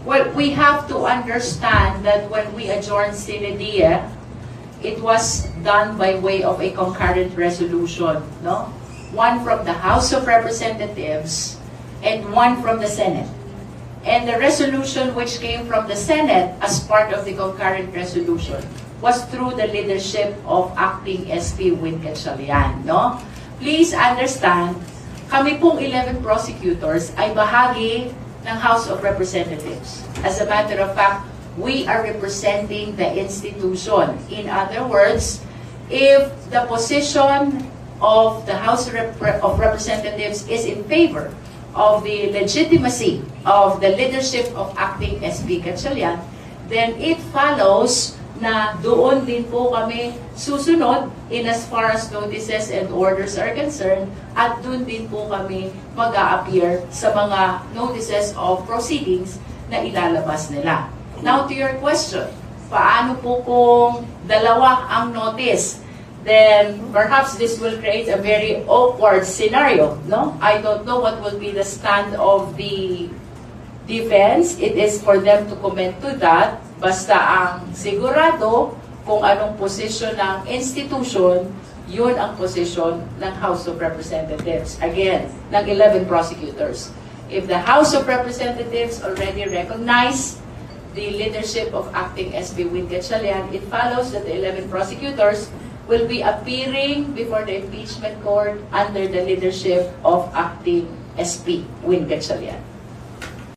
Well, we have to understand that when we adjourned sine die, it was done by way of a concurrent resolution, no? One from the House of Representatives and one from the Senate. And the resolution which came from the Senate as part of the concurrent resolution was through the leadership of Acting SP Win Gatchalian, no? Please understand, kami pong 11 prosecutors ay bahagi ng House of Representatives. As a matter of fact, we are representing the institution. In other words, if the position of the House of Representatives is in favor of the legitimacy of the leadership of Acting SP Gatchalian, then it follows na doon din po kami susunod in as far as notices and orders are concerned, at doon din po kami mag-a-appear sa mga notices of proceedings na ilalabas nila. Now to your question, paano po kung dalawa ang notice? Then perhaps this will create a very awkward scenario, no? I don't know what will be the stand of the defense. It is for them to comment to that. Basta ang sigurado kung anong posisyon ng institution, yun ang posisyon ng House of Representatives. Again, ng 11 prosecutors. If the House of Representatives already recognized the leadership of Acting SP Win Gatchalian, it follows that the 11 prosecutors will be appearing before the impeachment court under the leadership of Acting SP Win Gatchalian.